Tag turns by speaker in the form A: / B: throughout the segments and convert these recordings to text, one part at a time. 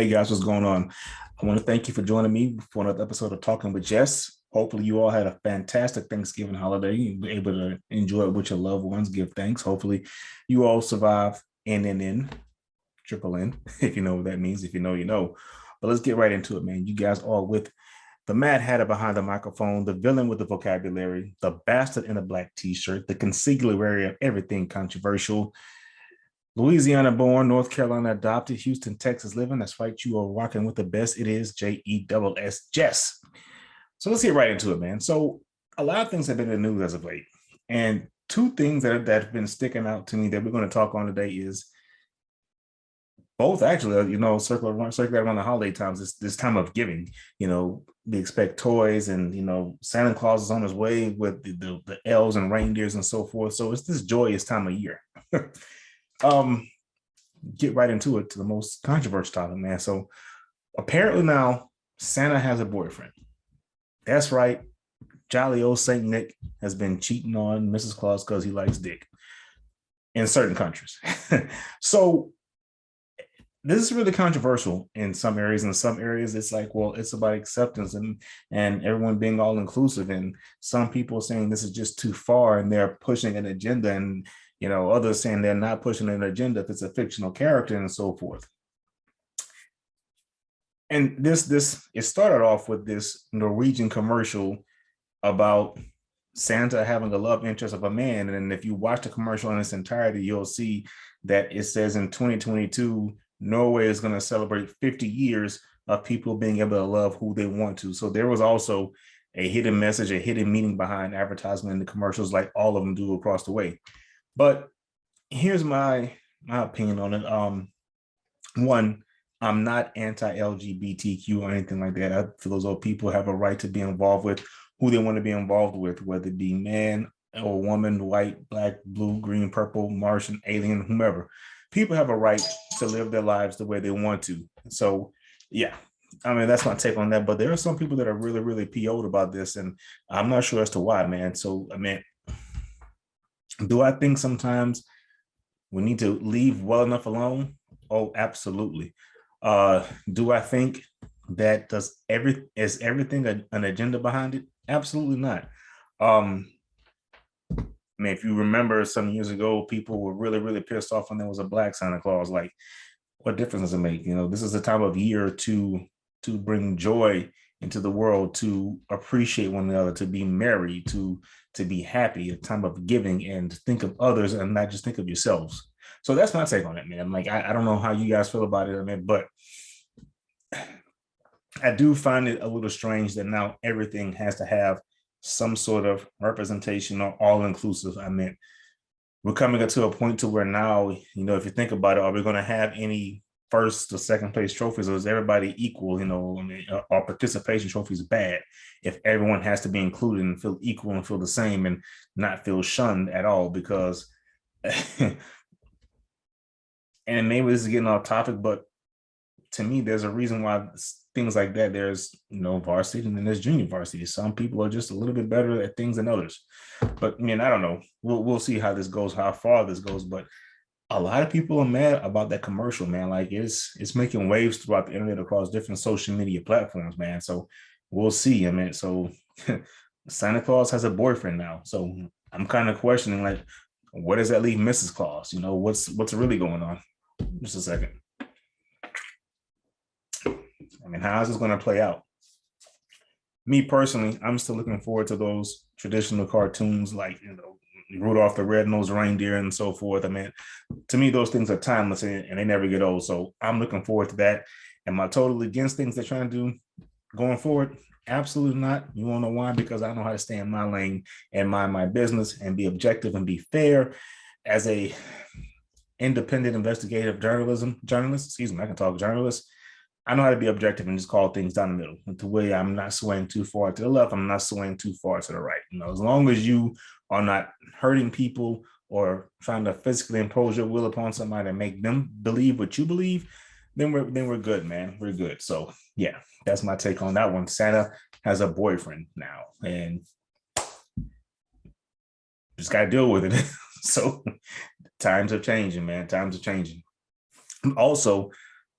A: Hey guys, what's going on? I want to thank you for joining me for another episode of Talking with Jess. Hopefully, you all had a fantastic Thanksgiving holiday. You were able to enjoy it with your loved ones, give thanks. Hopefully, you all survive N, triple N, if you know what that means. If you know, you know. But let's get right into it, man. You guys all with the Mad Hatter behind the microphone, the villain with the vocabulary, the bastard in a black t-shirt, the consigliere of everything controversial, Louisiana born, North Carolina adopted, Houston, Texas living. That's right. You are rocking with the best. It is Jess, Jess. So let's get right into it, man. So a lot of things have been in the news as of late. And two things that have been sticking out to me that we're going to talk on today is both actually, circle around the holiday times, this time of giving, we expect toys and, Santa Claus is on his way with the elves and reindeers and so forth. So it's this joyous time of year. Get right into it, to the most controversial topic, man. So apparently now Santa has a boyfriend. That's right. Jolly old Saint Nick has been cheating on Mrs. Claus because he likes dick in certain countries. So this is really controversial in some areas. In some areas, it's like, well, it's about acceptance and everyone being all inclusive. And some people saying this is just too far and they're pushing an agenda, and others saying they're not pushing an agenda if it's a fictional character and so forth. And it started off with this Norwegian commercial about Santa having a love interest of a man. And if you watch the commercial in its entirety, you'll see that it says in 2022, Norway is going to celebrate 50 years of people being able to love who they want to. So there was also a hidden message, a hidden meaning behind advertisement in the commercials, like all of them do across the way. But here's my opinion on it. One, I'm not anti-LGBTQ or anything like that. I feel those old people have a right to be involved with who they want to be involved with, whether it be man or woman, white, black, blue, green, purple, Martian, alien, whomever. People have a right to live their lives the way they want to. So, yeah, I mean, that's my take on that. But there are some people that are really, really PO'd about this, and I'm not sure as to why, man. So, I mean, do I think sometimes we need to leave well enough alone? Oh, absolutely. Do I think that is everything an agenda behind it? Absolutely not. I mean, if you remember some years ago, people were really, really pissed off when there was a black Santa Claus. Like, what difference does it make? This is a time of year to bring joy into the world, to appreciate one another, to be merry, to be happy, a time of giving and think of others and not just think of yourselves. So that's my take on it, man. Like, I don't know how you guys feel about it, I mean, but I do find it a little strange that now everything has to have some sort of representation or all inclusive. I mean, we're coming to a point to where now, if you think about it, are we going to have any first or second place trophies, or is everybody equal? I mean, our participation trophies bad if everyone has to be included and feel equal and feel the same and not feel shunned at all, because and maybe this is getting off topic, but to me, there's a reason why things like that. There's varsity and then there's junior varsity. Some people are just a little bit better at things than others. But I mean, I don't know. We'll see how this goes, how far this goes. But a lot of people are mad about that commercial, man. Like it's making waves throughout the internet across different social media platforms, man. So we'll see. I mean, so Santa Claus has a boyfriend now. So I'm kind of questioning, like, where does that leave Mrs. Claus? What's really going on? Just a second. I mean, how is this going to play out? Me personally, I'm still looking forward to those traditional cartoons like, Rudolph the Red-Nosed Reindeer and so forth. I mean, to me, those things are timeless and they never get old. So I'm looking forward to that. Am I totally against things they're trying to do going forward? Absolutely not. You want to know why? Because I know how to stay in my lane and mind my business and be objective and be fair as a independent investigative journalist. Excuse me, I can talk journalist. I know how to be objective and just call things down the middle. The way I'm not swaying too far to the left, I'm not swaying too far to the right. As long as you are not hurting people or trying to physically impose your will upon somebody and make them believe what you believe, then we're good, man. We're good. So yeah, that's my take on that one. Santa has a boyfriend now, and just got to deal with it. So times are changing, man. Times are changing. Also,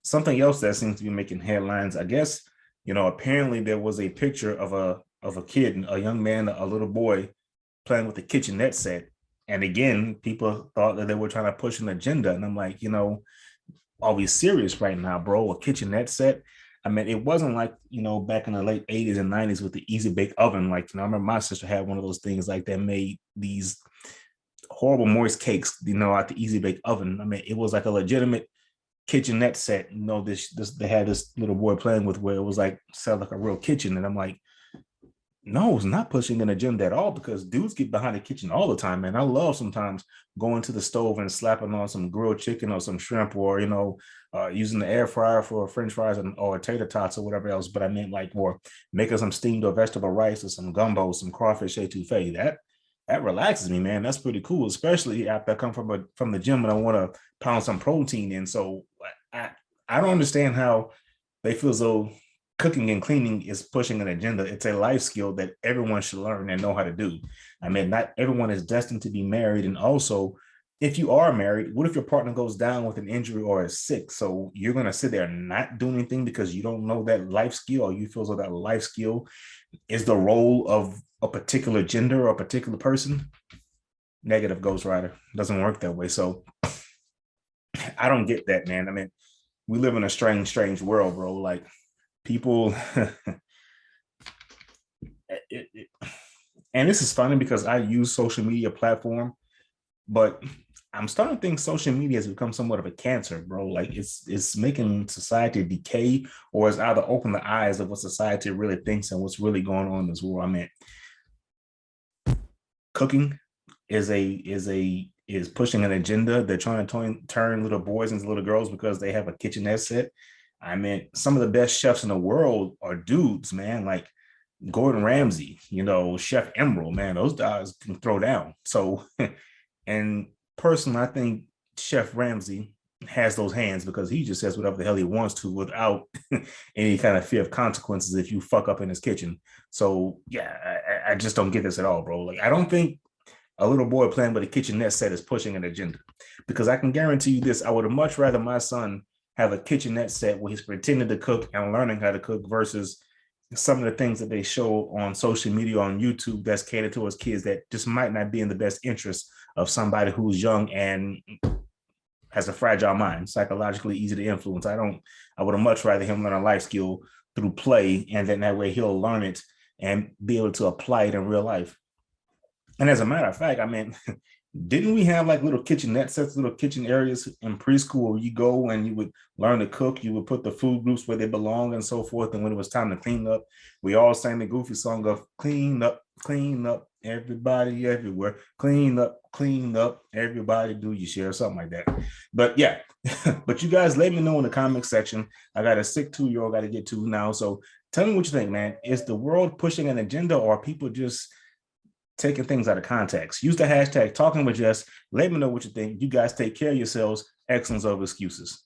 A: something else that seems to be making headlines, I guess, apparently there was a picture of a kid, a young man, a little boy playing with a kitchenette set. And again, people thought that they were trying to push an agenda. And I'm like, are we serious right now, bro? A kitchenette set? I mean, it wasn't like, back in the late 80s and 90s with the easy bake oven. Like, I remember my sister had one of those things like that made these horrible moist cakes, at the easy bake oven. I mean, it was like a legitimate kitchenette set. This they had this little boy playing with where it was like sound like a real kitchen. And I'm like, no, it's not pushing an agenda at all because dudes get behind the kitchen all the time, man. I love sometimes going to the stove and slapping on some grilled chicken or some shrimp or, using the air fryer for French fries or tater tots or whatever else. But I meant like, or making some steamed or vegetable rice or some gumbo, some crawfish etouffee. That relaxes me, man. That's pretty cool, especially after I come from the gym and I want to pound some protein in. So I I don't understand how they feel as though cooking and cleaning is pushing an agenda. It's a life skill that everyone should learn and know how to do. I mean, not everyone is destined to be married. And also, if you are married, what if your partner goes down with an injury or is sick? So you're going to sit there and not do anything because you don't know that life skill, or you feel as though that life skill is the role of a particular gender or a particular person. Negative, Ghost Rider. Doesn't work that way. So I don't get that, man. I mean, we live in a strange world, bro. Like people, it, and this is funny because I use social media platform, but I'm starting to think social media has become somewhat of a cancer, bro. Like it's making society decay, or it's either open the eyes of what society really thinks and what's really going on in this world. I mean, cooking is pushing an agenda. They're trying to turn little boys into little girls because they have a kitchenette set. I mean, some of the best chefs in the world are dudes, man. Like Gordon Ramsay, Chef Emerald, man, those guys can throw down. So, and personally, I think Chef Ramsay has those hands because he just says whatever the hell he wants to without any kind of fear of consequences if you fuck up in his kitchen. So, yeah, I just don't get this at all, bro. Like, I don't think a little boy playing with a kitchenette set is pushing an agenda because I can guarantee you this: I would have much rather my son have a kitchenette set where he's pretending to cook and learning how to cook versus some of the things that they show on social media, on YouTube, that's catered towards kids that just might not be in the best interest of somebody who's young and has a fragile mind, psychologically easy to influence. I would have much rather him learn a life skill through play, and then that way he'll learn it and be able to apply it in real life. And as a matter of fact, I mean, didn't we have like little kitchenette sets, little kitchen areas in preschool where you go and you would learn to cook, you would put the food groups where they belong and so forth. And when it was time to clean up, we all sang the goofy song of clean up, everybody everywhere, clean up, everybody do your share, something like that. But yeah, but you guys let me know in the comment section. I got a sick 2-year-old got to get to now. So tell me what you think, man. Is the world pushing an agenda, or are people just taking things out of context? Use the hashtag talking with Jess. Let me know what you think. You guys take care of yourselves. Excellence over excuses.